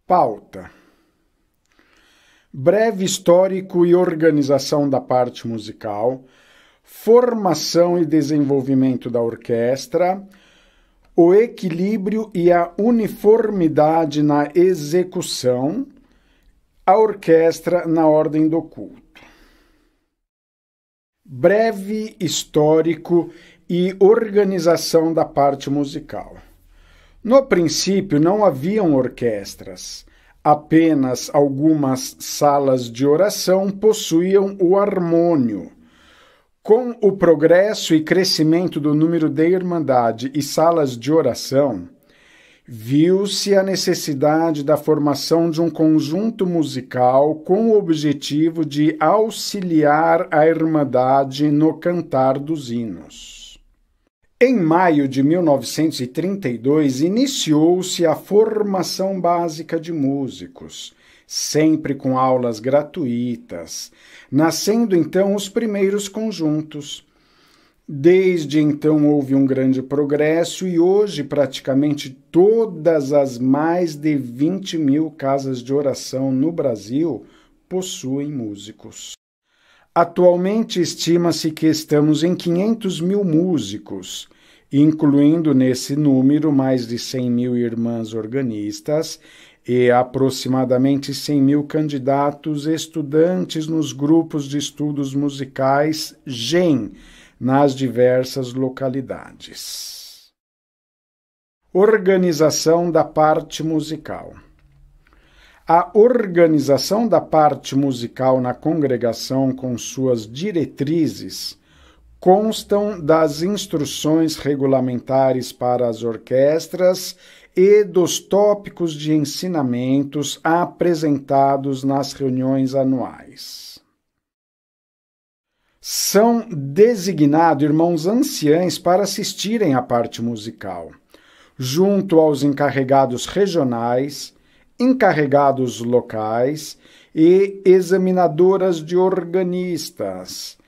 Pauta: breve histórico e organização da parte musical, formação e desenvolvimento da orquestra, o equilíbrio e a uniformidade na execução, a orquestra na ordem do culto. Breve histórico e organização da parte musical. No princípio não haviam orquestras, apenas algumas salas de oração possuíam o harmônio. Com o progresso e crescimento do número de irmandade e salas de oração, viu-se a necessidade da formação de um conjunto musical com o objetivo de auxiliar a irmandade no cantar dos hinos. Em maio de 1932, iniciou-se a formação básica de músicos, sempre com aulas gratuitas, nascendo então os primeiros conjuntos. Desde então houve um grande progresso e hoje praticamente todas as mais de 20.000 casas de oração no Brasil possuem músicos. Atualmente estima-se que estamos em 500.000 músicos, incluindo nesse número mais de 100.000 irmãs organistas e aproximadamente 100.000 candidatos estudantes nos grupos de estudos musicais GEM, nas diversas localidades. Organização da parte musical. A organização da parte musical na congregação com suas diretrizes constam das instruções regulamentares para as orquestras e dos tópicos de ensinamentos apresentados nas reuniões anuais. São designados irmãos anciães para assistirem à parte musical, junto aos encarregados regionais, encarregados locais e examinadoras de organistas.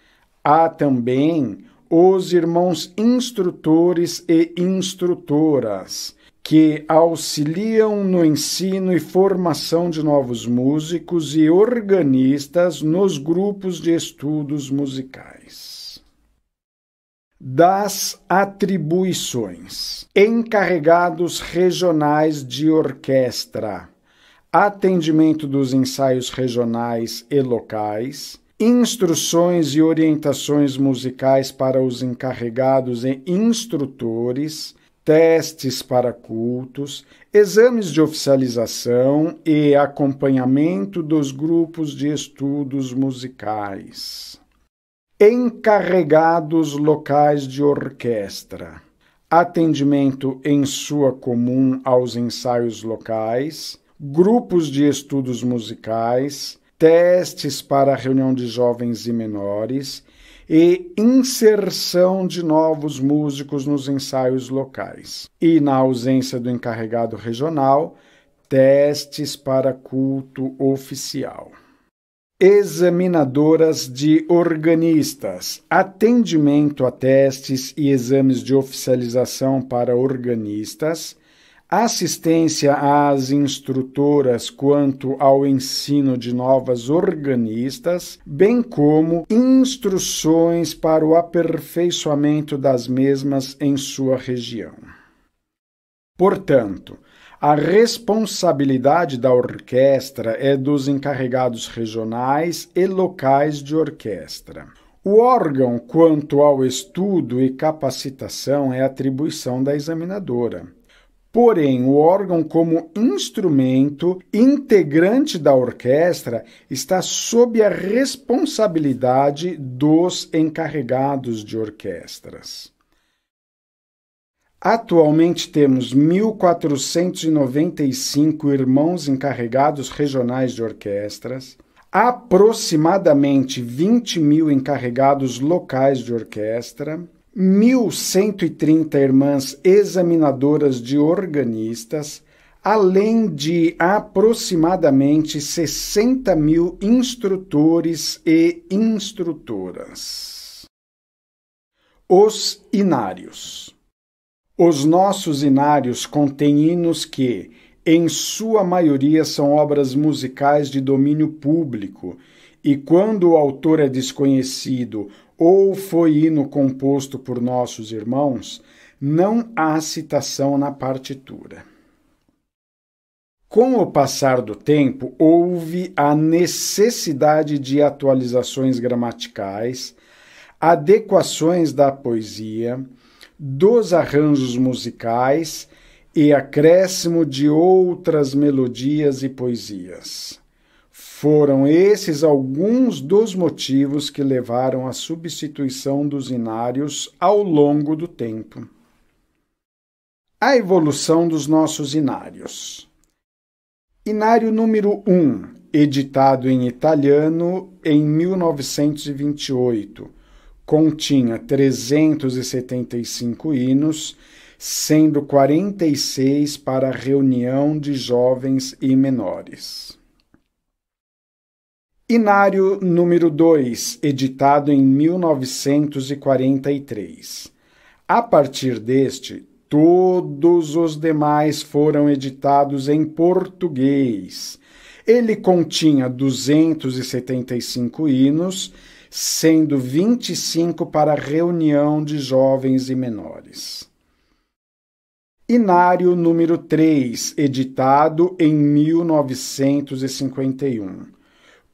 Há também os irmãos instrutores e instrutoras, que auxiliam no ensino e formação de novos músicos e organistas nos grupos de estudos musicais. Das atribuições: encarregados regionais de orquestra, atendimento dos ensaios regionais e locais, instruções e orientações musicais para os encarregados e instrutores, testes para cultos, exames de oficialização e acompanhamento dos grupos de estudos musicais. Encarregados locais de orquestra, atendimento em sua comum aos ensaios locais, grupos de estudos musicais, testes para a reunião de jovens e menores, e inserção de novos músicos nos ensaios locais. E, na ausência do encarregado regional, testes para culto oficial. Examinadoras de organistas, atendimento a testes e exames de oficialização para organistas, assistência às instrutoras quanto ao ensino de novas organistas, bem como instruções para o aperfeiçoamento das mesmas em sua região. Portanto, a responsabilidade da orquestra é dos encarregados regionais e locais de orquestra. O órgão quanto ao estudo e capacitação é atribuição da examinadora. Porém, o órgão como instrumento integrante da orquestra está sob a responsabilidade dos encarregados de orquestras. Atualmente temos 1.495 irmãos encarregados regionais de orquestras, aproximadamente 20.000 encarregados locais de orquestra, 1.130 irmãs examinadoras de organistas, além de aproximadamente 60.000 instrutores e instrutoras. Os inários. Os nossos inários contêm hinos que, em sua maioria são obras musicais de domínio público, e quando o autor é desconhecido ou foi hino composto por nossos irmãos, não há citação na partitura. Com o passar do tempo, houve a necessidade de atualizações gramaticais, adequações da poesia, dos arranjos musicais e acréscimo de outras melodias e poesias. Foram esses alguns dos motivos que levaram à substituição dos inários ao longo do tempo. A evolução dos nossos inários. Inário número 1, editado em italiano em 1928, continha 375 hinos, sendo 46 para a reunião de jovens e menores. Inário número 2, editado em 1943. A partir deste, todos os demais foram editados em português. Ele continha 275 hinos, sendo 25 para a reunião de jovens e menores. Inário número 3, editado em 1951.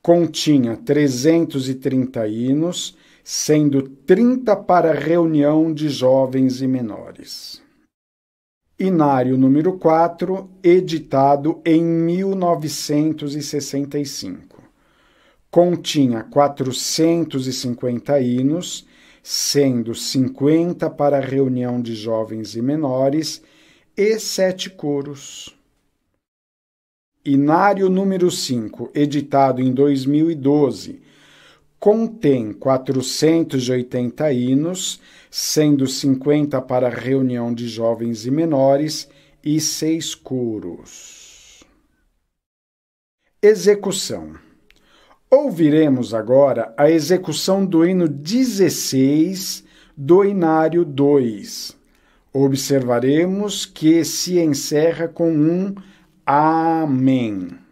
Continha 330 hinos, sendo 30 para a reunião de jovens e menores. Inário número 4, editado em 1965. Continha 450 hinos, sendo 50 para a reunião de jovens e menores e 7 coros. Inário número 5, editado em 2012, contém 480 hinos, sendo 50 para a reunião de jovens e menores e 6 coros. Execução. Ouviremos agora a execução do hino 16 do Inário 2. Observaremos que se encerra com um Amém.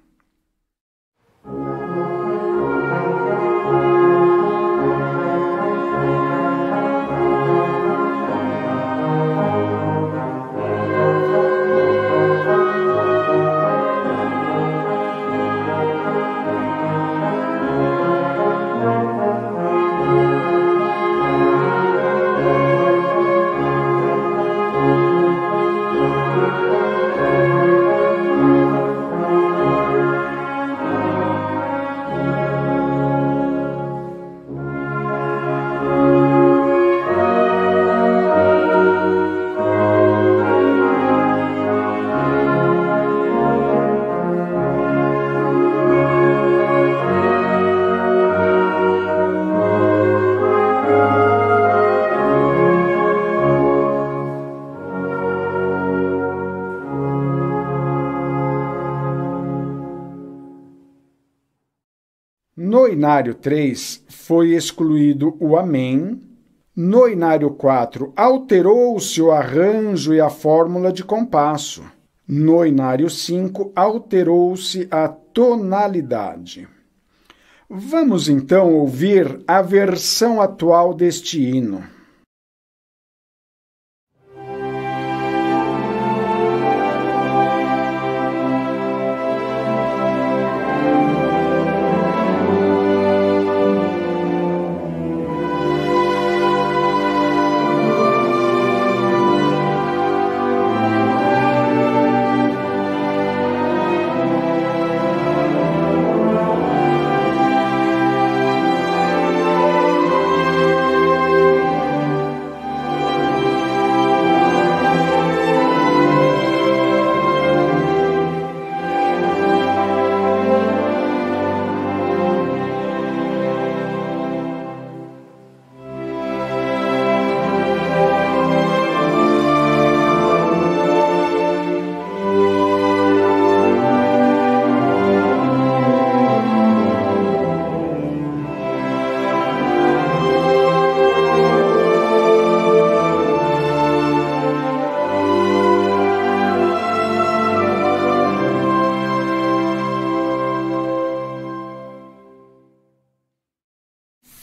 No Inário 3 foi excluído o Amém. No Inário 4 alterou-se o arranjo e a fórmula de compasso. No Inário 5 alterou-se a tonalidade. Vamos então ouvir a versão atual deste hino.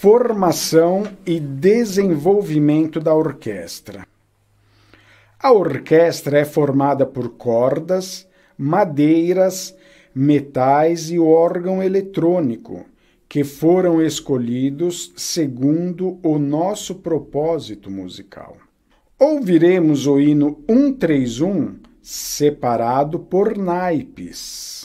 Formação e desenvolvimento da orquestra. A orquestra é formada por cordas, madeiras, metais e órgão eletrônico, que foram escolhidos segundo o nosso propósito musical. Ouviremos o hino 131, separado por naipes.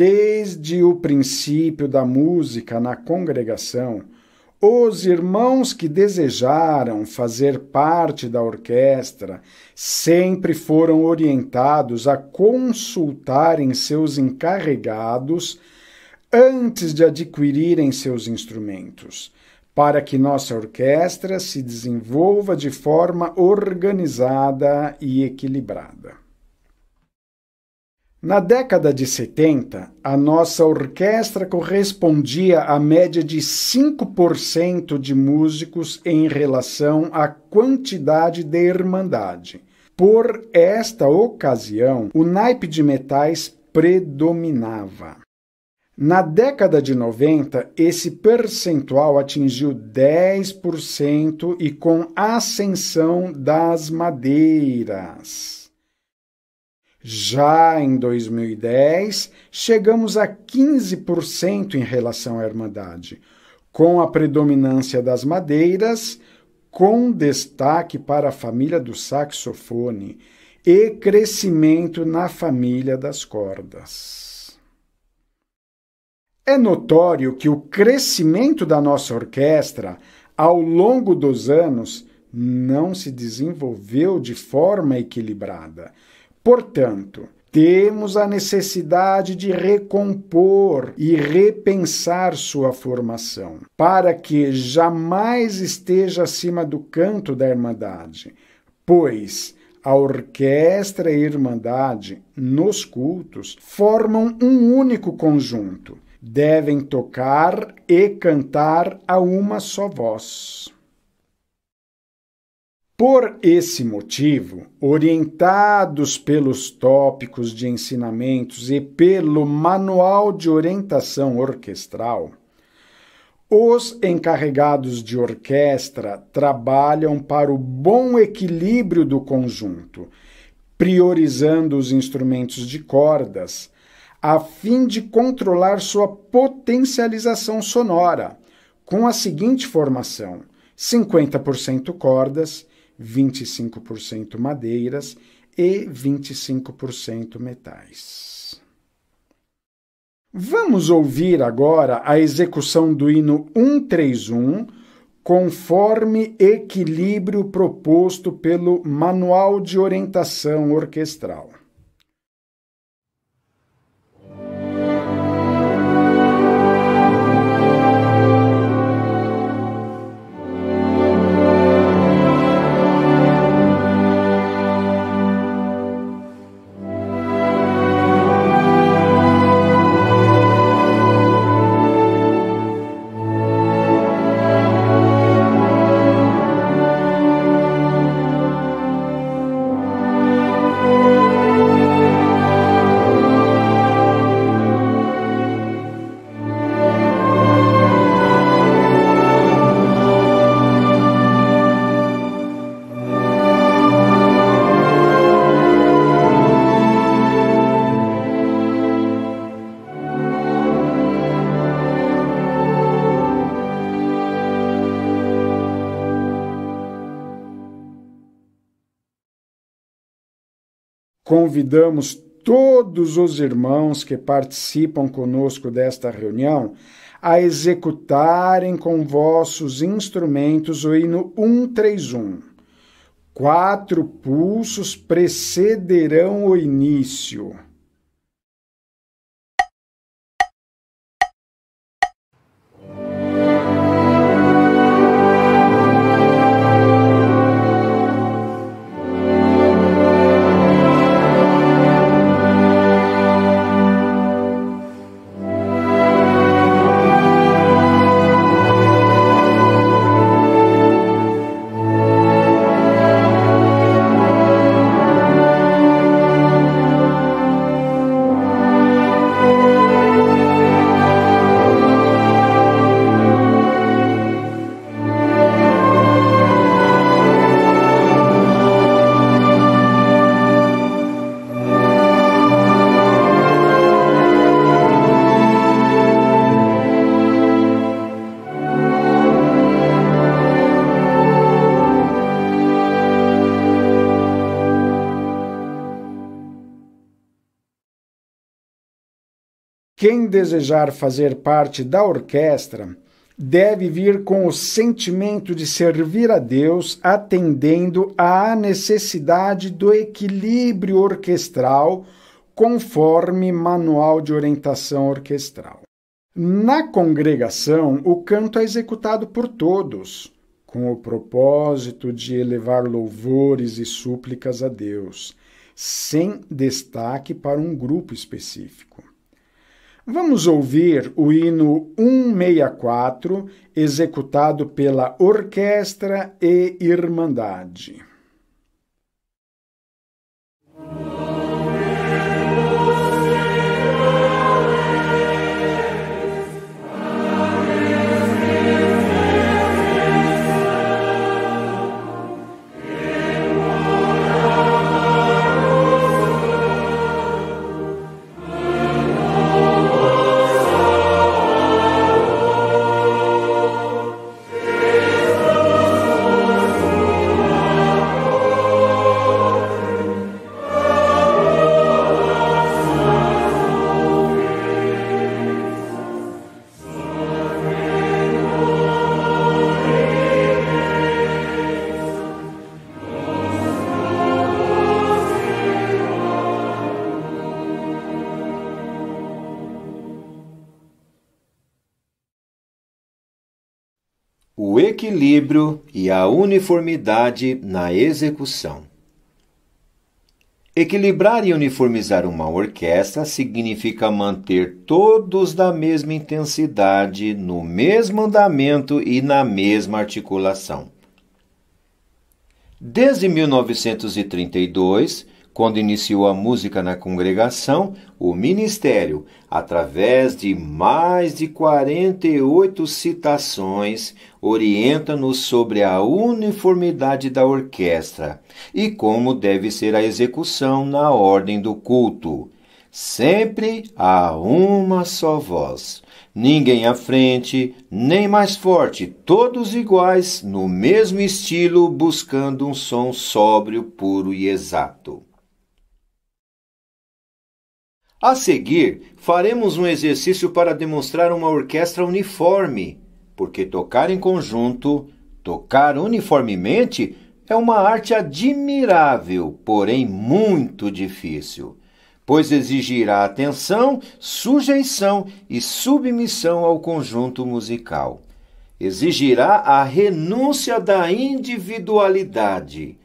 Desde o princípio da música na congregação, os irmãos que desejaram fazer parte da orquestra sempre foram orientados a consultarem seus encarregados antes de adquirirem seus instrumentos, para que nossa orquestra se desenvolva de forma organizada e equilibrada. Na década de 70, a nossa orquestra correspondia à média de 5% de músicos em relação à quantidade de irmandade. Por esta ocasião, o naipe de metais predominava. Na década de 90, esse percentual atingiu 10% e com ascensão das madeiras. Já em 2010, chegamos a 15% em relação à irmandade, com a predominância das madeiras, com destaque para a família do saxofone e crescimento na família das cordas. É notório que o crescimento da nossa orquestra, ao longo dos anos, não se desenvolveu de forma equilibrada. Portanto, temos a necessidade de recompor e repensar sua formação, para que jamais esteja acima do canto da Irmandade, pois a orquestra e a Irmandade, nos cultos, formam um único conjunto. Devem tocar e cantar a uma só voz. Por esse motivo, orientados pelos tópicos de ensinamentos e pelo manual de orientação orquestral, os encarregados de orquestra trabalham para o bom equilíbrio do conjunto, priorizando os instrumentos de cordas, a fim de controlar sua potencialização sonora, com a seguinte formação: 50% cordas, 25% madeiras e 25% metais. Vamos ouvir agora a execução do hino 131, conforme equilíbrio proposto pelo Manual de Orientação Orquestral. Convidamos todos os irmãos que participam conosco desta reunião a executarem com vossos instrumentos o hino 131. 4 pulsos precederão o início. Quem desejar fazer parte da orquestra deve vir com o sentimento de servir a Deus, atendendo à necessidade do equilíbrio orquestral, conforme Manual de Orientação Orquestral. Na congregação, o canto é executado por todos, com o propósito de elevar louvores e súplicas a Deus, sem destaque para um grupo específico. Vamos ouvir o hino 164, executado pela Orquestra e Irmandade. o equilíbrio e a uniformidade na execução. Equilibrar e uniformizar uma orquestra significa manter todos da mesma intensidade, no mesmo andamento e na mesma articulação. Desde 1932, quando iniciou a música na congregação, o ministério, através de mais de 48 citações, orienta-nos sobre a uniformidade da orquestra e como deve ser a execução na ordem do culto. Sempre há uma só voz. Ninguém à frente, nem mais forte, todos iguais, no mesmo estilo, buscando um som sóbrio, puro e exato. A seguir, faremos um exercício para demonstrar uma orquestra uniforme, porque tocar em conjunto, tocar uniformemente, é uma arte admirável, porém muito difícil, pois exigirá atenção, sujeição e submissão ao conjunto musical. Exigirá a renúncia da individualidade,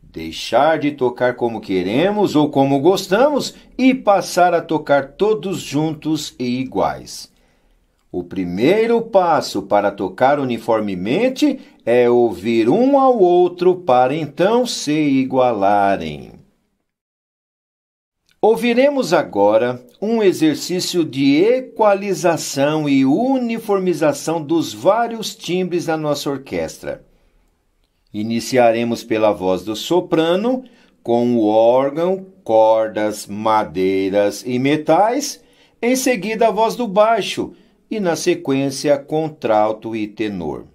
deixar de tocar como queremos ou como gostamos e passar a tocar todos juntos e iguais. O primeiro passo para tocar uniformemente é ouvir um ao outro para então se igualarem. Ouviremos agora um exercício de equalização e uniformização dos vários timbres da nossa orquestra. Iniciaremos pela voz do soprano, com o órgão, cordas, madeiras e metais, em seguida a voz do baixo e, na sequência, contralto e tenor.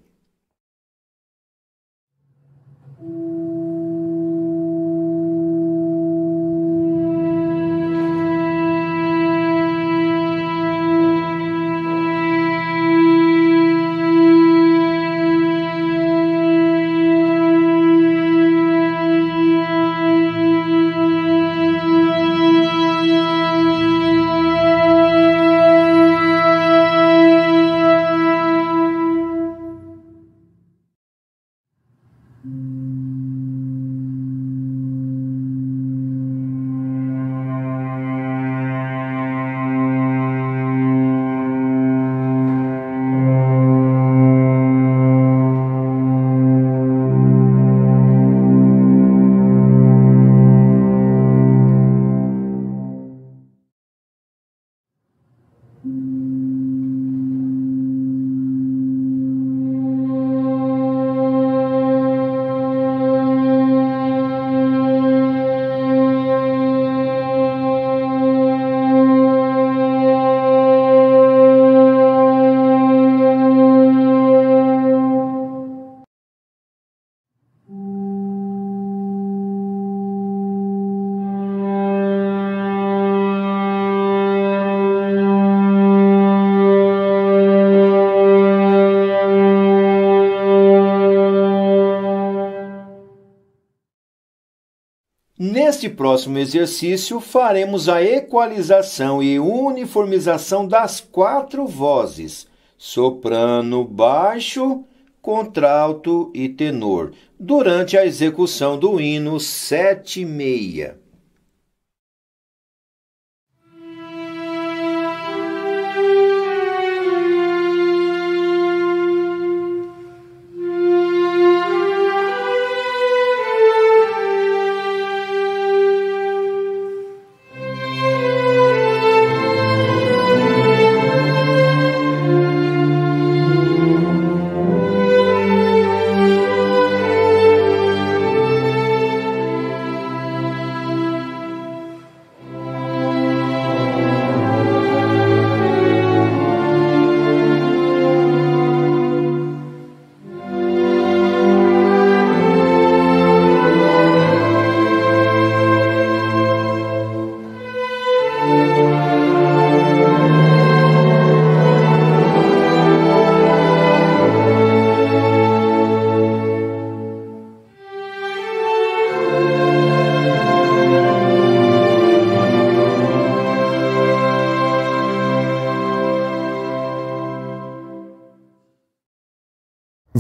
Neste próximo exercício, faremos a equalização e uniformização das 4 vozes, soprano, baixo, contralto e tenor, durante a execução do hino 7/6.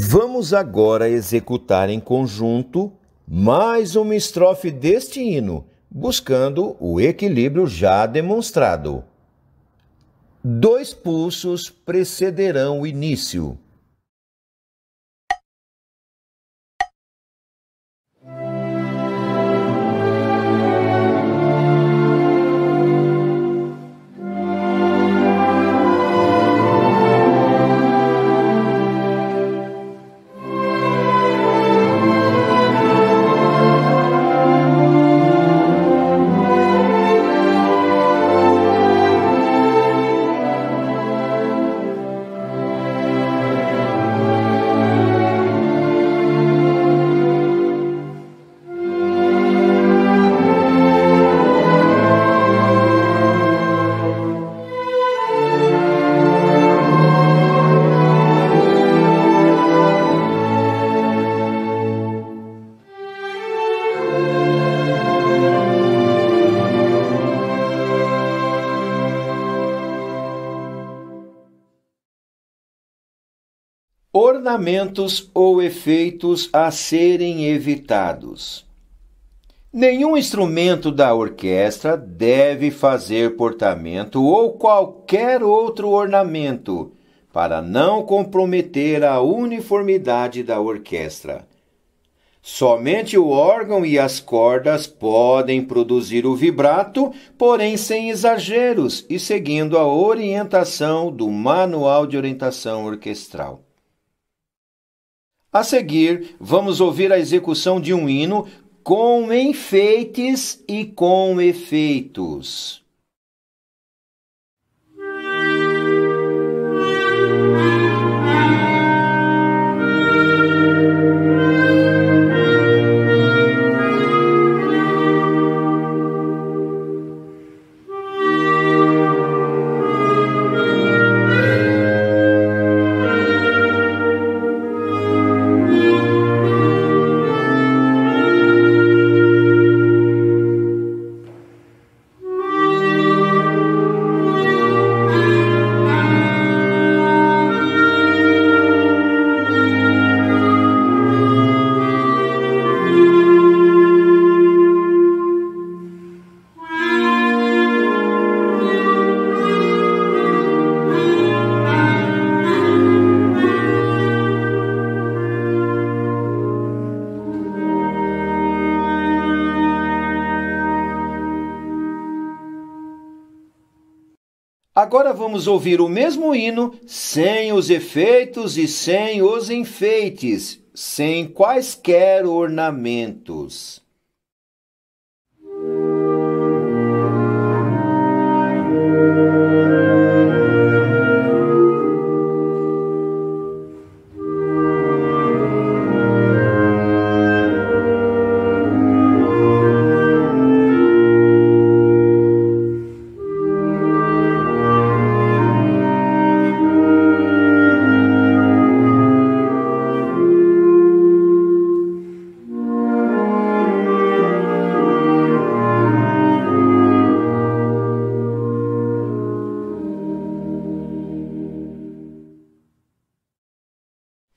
Vamos agora executar em conjunto mais uma estrofe deste hino, buscando o equilíbrio já demonstrado. 2 pulsos precederão o início. Ornamentos ou efeitos a serem evitados. Nenhum instrumento da orquestra deve fazer portamento ou qualquer outro ornamento para não comprometer a uniformidade da orquestra. Somente o órgão e as cordas podem produzir o vibrato, porém sem exageros e seguindo a orientação do Manual de Orientação Orquestral. A seguir, vamos ouvir a execução de um hino com enfeites e com efeitos. Agora vamos ouvir o mesmo hino sem os efeitos e sem os enfeites, sem quaisquer ornamentos.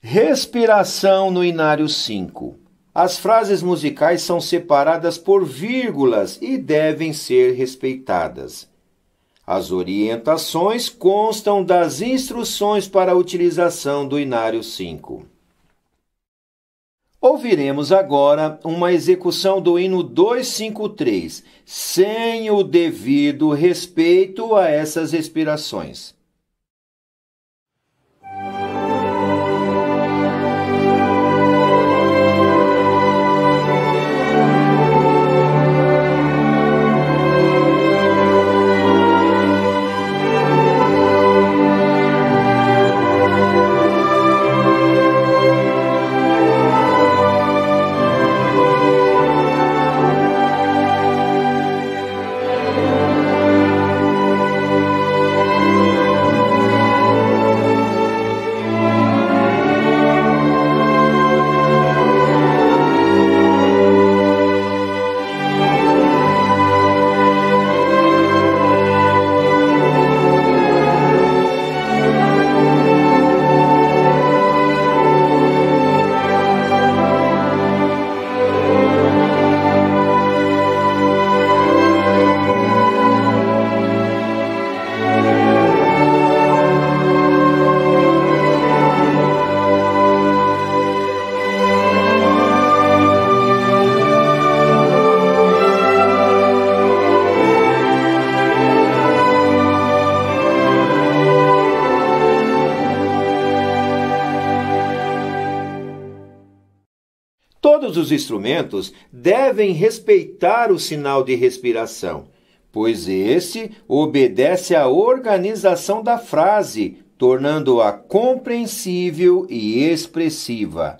Respiração no Inário 5. As frases musicais são separadas por vírgulas e devem ser respeitadas. As orientações constam das instruções para a utilização do Inário 5. Ouviremos agora uma execução do hino 253, sem o devido respeito a essas respirações. Todos os instrumentos devem respeitar o sinal de respiração, pois esse obedece à organização da frase, tornando-a compreensível e expressiva.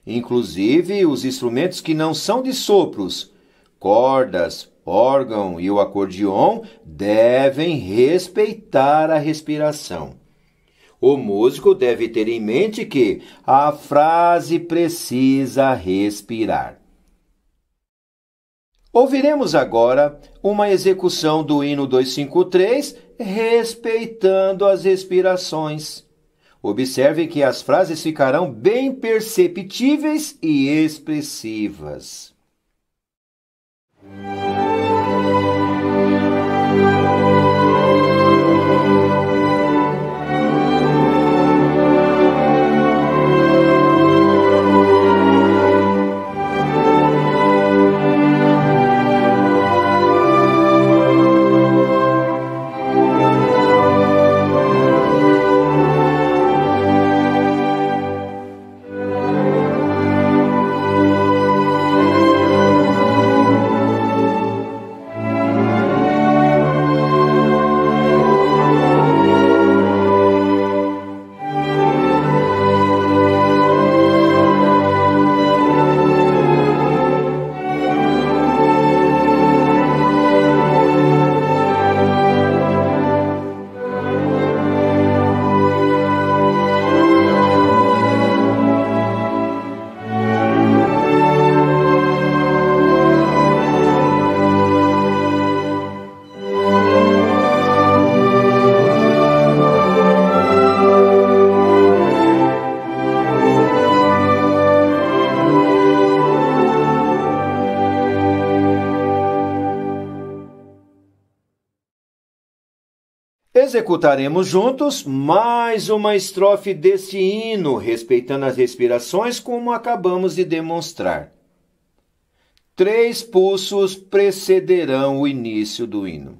Inclusive, os instrumentos que não são de sopros, cordas, órgão e o acordeon devem respeitar a respiração. O músico deve ter em mente que a frase precisa respirar. Ouviremos agora uma execução do hino 253, respeitando as respirações. Observe que as frases ficarão bem perceptíveis e expressivas. Executaremos juntos mais uma estrofe deste hino, respeitando as respirações como acabamos de demonstrar. 3 pulsos precederão o início do hino.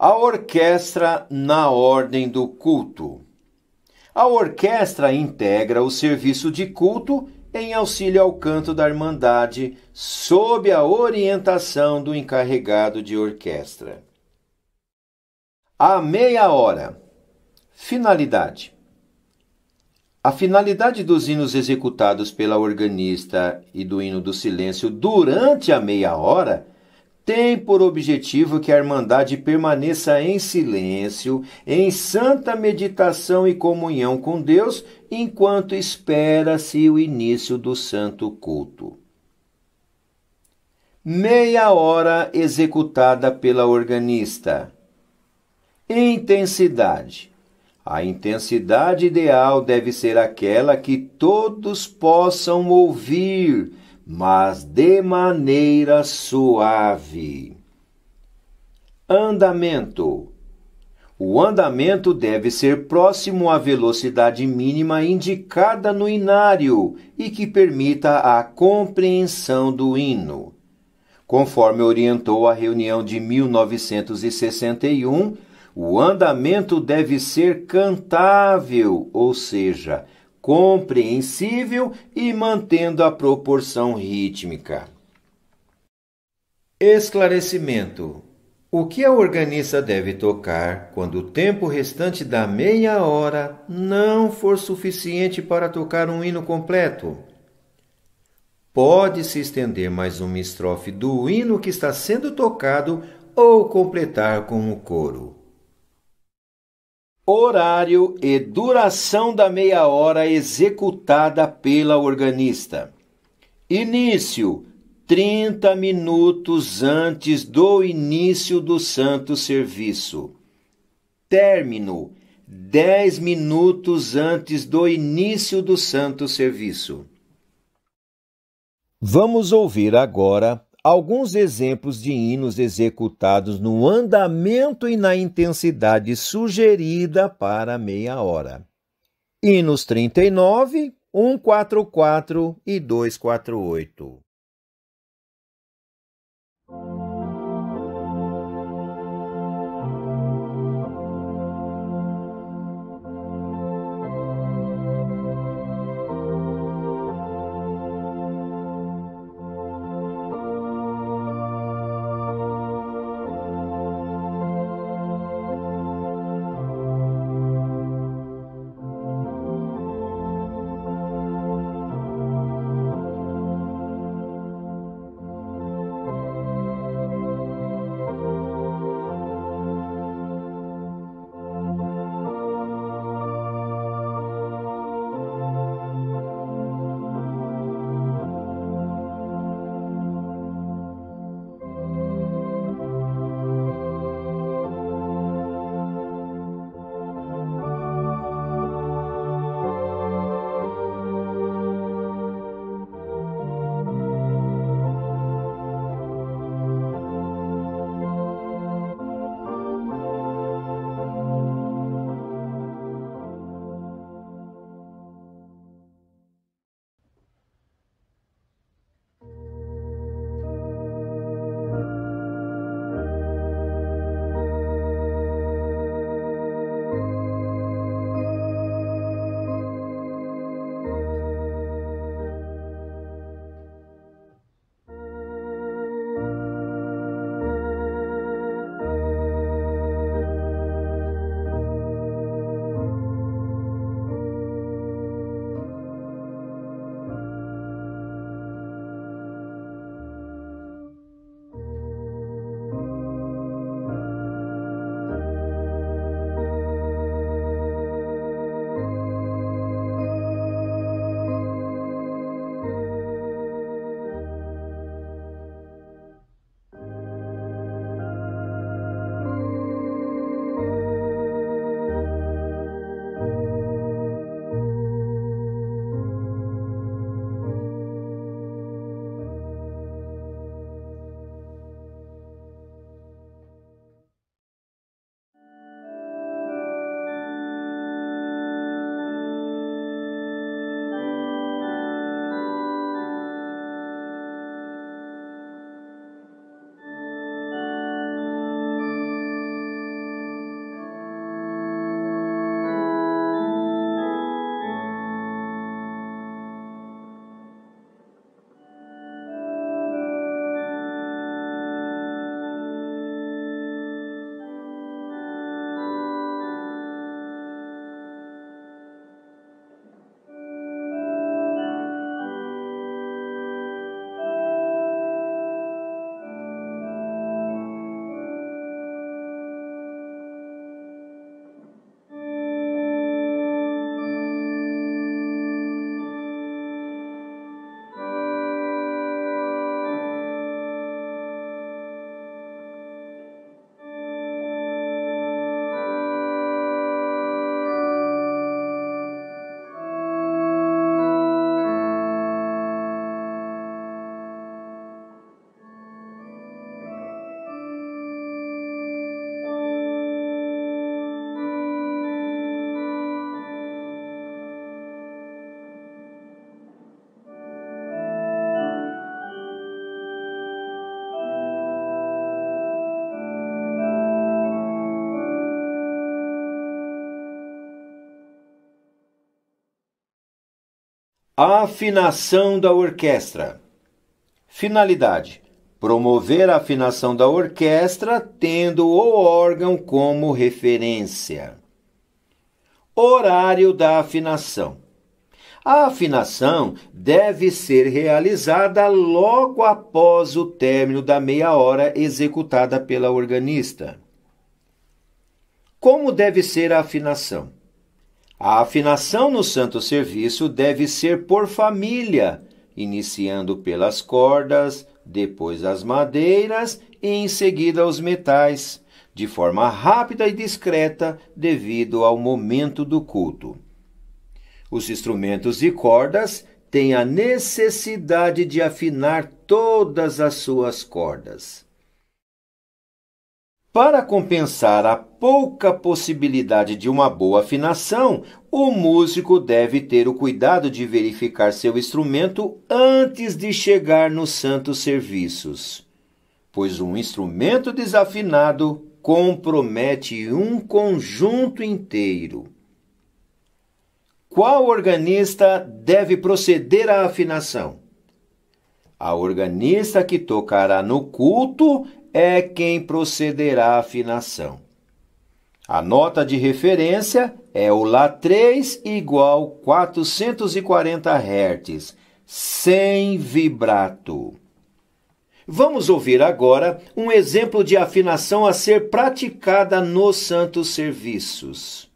A orquestra na ordem do culto. A orquestra integra o serviço de culto em auxílio ao canto da Irmandade, sob a orientação do encarregado de orquestra. A meia hora. Finalidade. A finalidade dos hinos executados pela organista e do hino do silêncio durante a meia hora tem por objetivo que a Irmandade permaneça em silêncio, em santa meditação e comunhão com Deus, enquanto espera-se o início do santo culto. Meia hora executada pela organista. Intensidade. A intensidade ideal deve ser aquela que todos possam ouvir, mas de maneira suave. Andamento. O andamento deve ser próximo à velocidade mínima indicada no inário e que permita a compreensão do hino. Conforme orientou a reunião de 1961, O andamento deve ser cantável, ou seja, compreensível e mantendo a proporção rítmica. Esclarecimento. O que a organista deve tocar quando o tempo restante da meia hora não for suficiente para tocar um hino completo? Pode-se estender mais uma estrofe do hino que está sendo tocado ou completar com o coro. Horário e duração da meia hora executada pela organista. Início: 30 minutos antes do início do Santo Serviço. Término: 10 minutos antes do início do Santo Serviço. Vamos ouvir agora alguns exemplos de hinos executados no andamento e na intensidade sugerida para a meia hora. Hinos 39, 144 e 248. Afinação da orquestra. Finalidade: promover a afinação da orquestra tendo o órgão como referência. Horário da afinação. A afinação deve ser realizada logo após o término da meia hora executada pela organista. Como deve ser a afinação? A afinação no Santo Serviço deve ser por família, iniciando pelas cordas, depois as madeiras e em seguida os metais, de forma rápida e discreta devido ao momento do culto. Os instrumentos de cordas têm a necessidade de afinar todas as suas cordas. Para compensar a pouca possibilidade de uma boa afinação, o músico deve ter o cuidado de verificar seu instrumento antes de chegar nos santos serviços, pois um instrumento desafinado compromete um conjunto inteiro. Qual organista deve proceder à afinação? A organista que tocará no culto é quem procederá à afinação. A nota de referência é o Lá3 igual 440 Hz, sem vibrato. Vamos ouvir agora um exemplo de afinação a ser praticada nos santos serviços.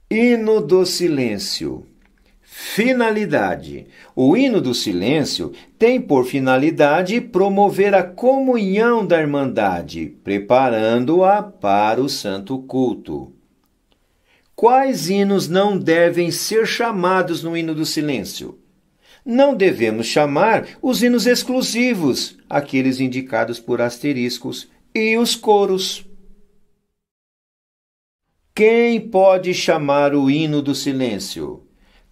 Hino do Silêncio. Finalidade: o hino do silêncio tem por finalidade promover a comunhão da Irmandade, preparando-a para o santo culto. Quais hinos não devem ser chamados no hino do silêncio? Não devemos chamar os hinos exclusivos, aqueles indicados por asteriscos, e os coros. Quem pode chamar o hino do silêncio?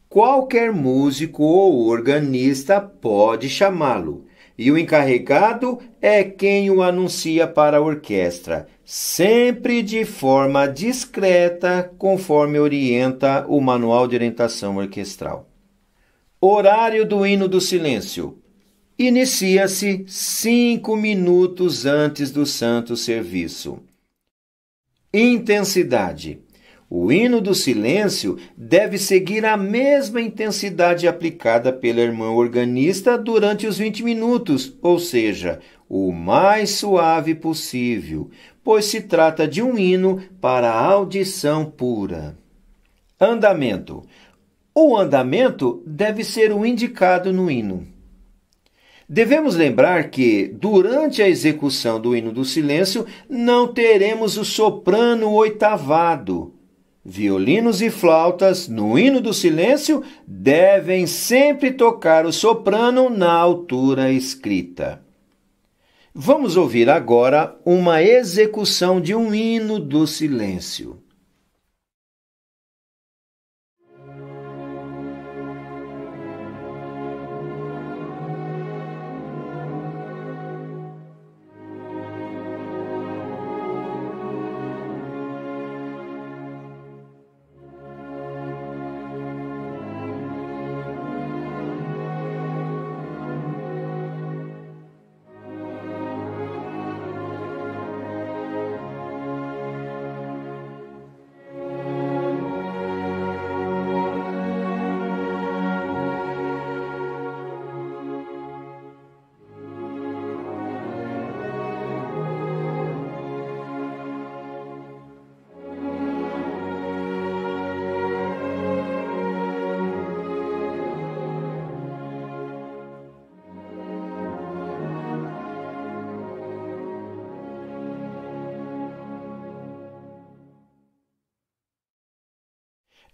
Qualquer músico ou organista pode chamá-lo, e o encarregado é quem o anuncia para a orquestra, sempre de forma discreta, conforme orienta o Manual de Orientação Orquestral. Horário do hino do silêncio. Inicia-se 5 minutos antes do santo serviço. Intensidade. O hino do silêncio deve seguir a mesma intensidade aplicada pela irmã organista durante os 20 minutos, ou seja, o mais suave possível, pois se trata de um hino para a audição pura. Andamento. O andamento deve ser o indicado no hino. Devemos lembrar que, durante a execução do hino do silêncio, não teremos o soprano oitavado. Violinos e flautas, no hino do silêncio, devem sempre tocar o soprano na altura escrita. Vamos ouvir agora uma execução de um hino do silêncio.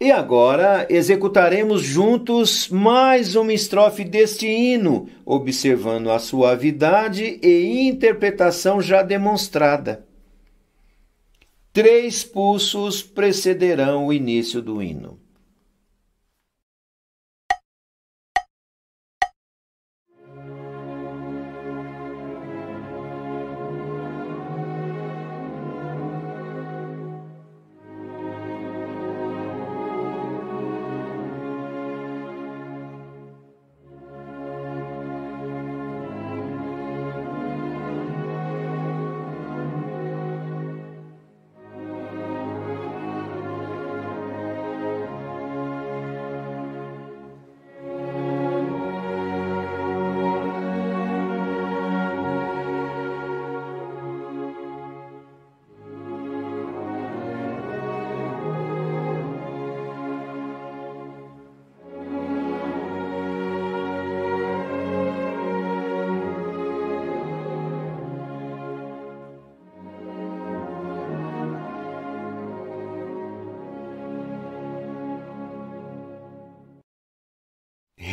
E agora executaremos juntos mais uma estrofe deste hino, observando a suavidade e interpretação já demonstrada. 3 pulsos precederão o início do hino.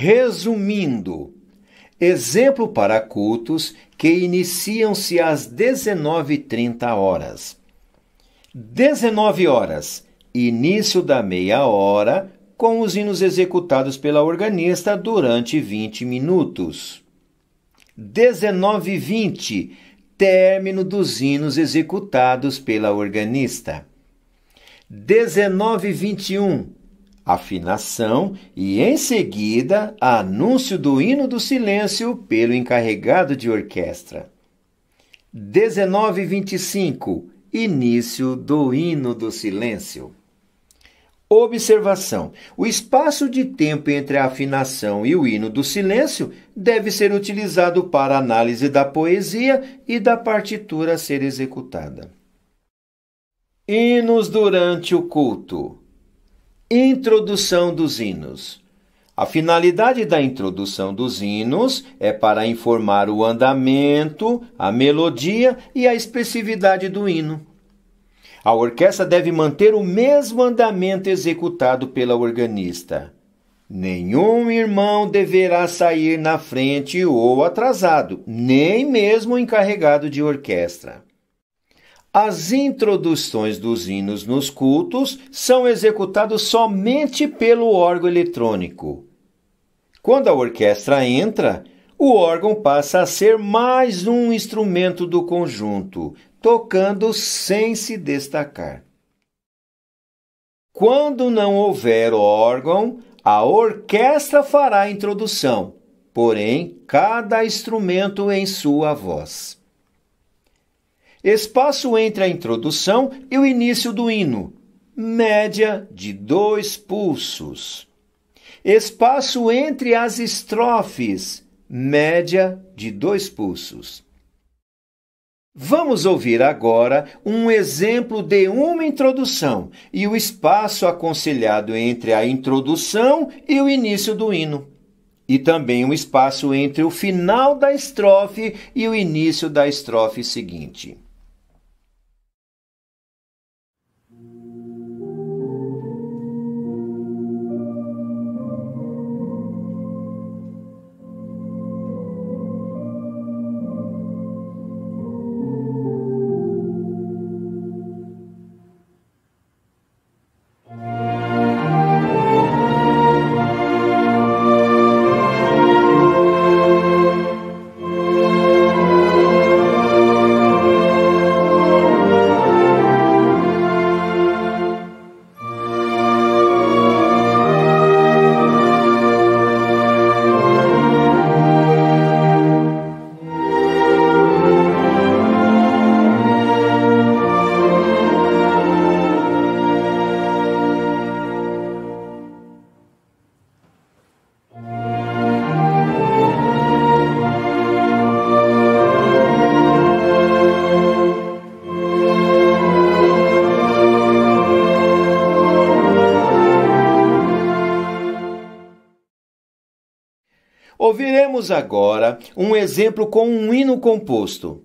Resumindo, exemplo para cultos que iniciam-se às 19h30. 19 horas, início da meia hora, com os hinos executados pela organista durante 20 minutos. 19h20, término dos hinos executados pela organista. 19h21, afinação e, em seguida, anúncio do hino do silêncio pelo encarregado de orquestra. 19h25, início do hino do silêncio. Observação: o espaço de tempo entre a afinação e o hino do silêncio deve ser utilizado para análise da poesia e da partitura a ser executada. Hinos durante o culto. Introdução dos hinos. A finalidade da introdução dos hinos é para informar o andamento, a melodia e a expressividade do hino. A orquestra deve manter o mesmo andamento executado pela organista. Nenhum irmão deverá sair na frente ou atrasado, nem mesmo o encarregado de orquestra. As introduções dos hinos nos cultos são executadas somente pelo órgão eletrônico. Quando a orquestra entra, o órgão passa a ser mais um instrumento do conjunto, tocando sem se destacar. Quando não houver órgão, a orquestra fará a introdução, porém, cada instrumento em sua voz. Espaço entre a introdução e o início do hino, média de 2 pulsos. Espaço entre as estrofes, média de 2 pulsos. Vamos ouvir agora um exemplo de uma introdução e o espaço aconselhado entre a introdução e o início do hino. E também um espaço entre o final da estrofe e o início da estrofe seguinte. Ouviremos agora um exemplo com um hino composto.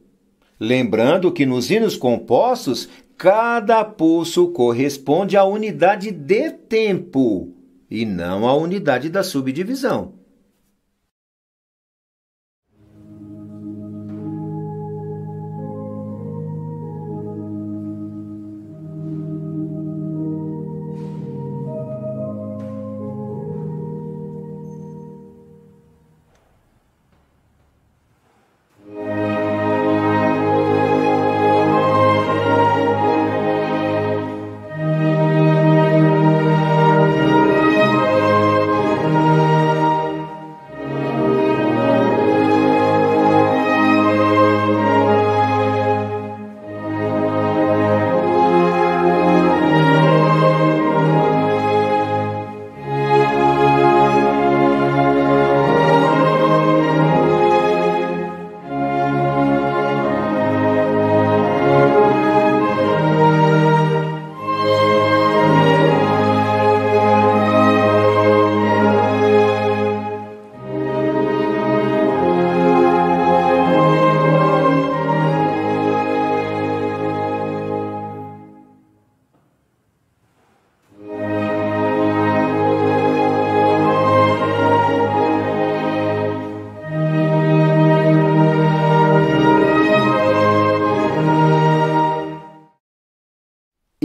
Lembrando que nos hinos compostos cada pulso corresponde à unidade de tempo e não à unidade da subdivisão.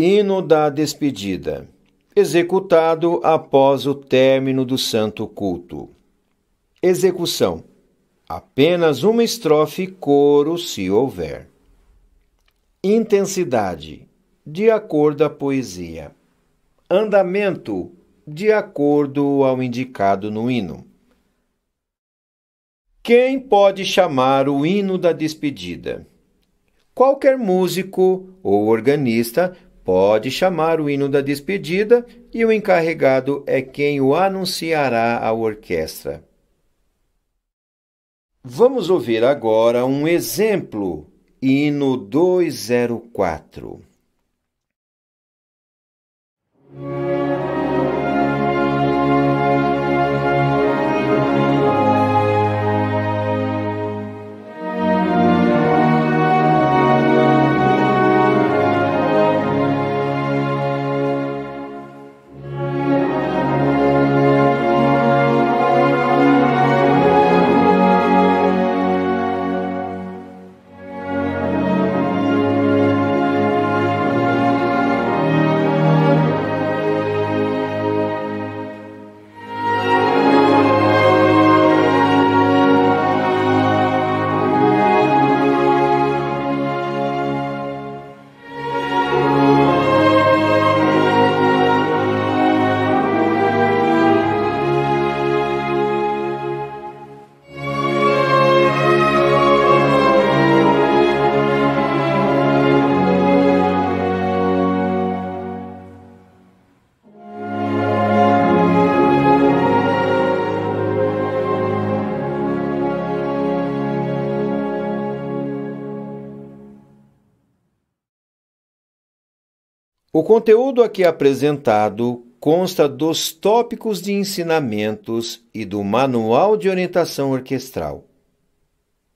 Hino da despedida, executado após o término do santo culto. Execução: apenas uma estrofe coro, se houver. Intensidade: de acordo à poesia. Andamento: de acordo ao indicado no hino. Quem pode chamar o hino da despedida? Qualquer músico ou organista pode chamar o hino da despedida e o encarregado é quem o anunciará à orquestra. Vamos ouvir agora um exemplo, hino 204. O conteúdo aqui apresentado consta dos tópicos de ensinamentos e do Manual de Orientação Orquestral.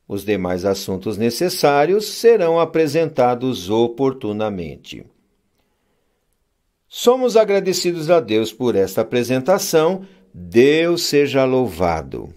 Os demais assuntos necessários serão apresentados oportunamente. Somos agradecidos a Deus por esta apresentação. Deus seja louvado.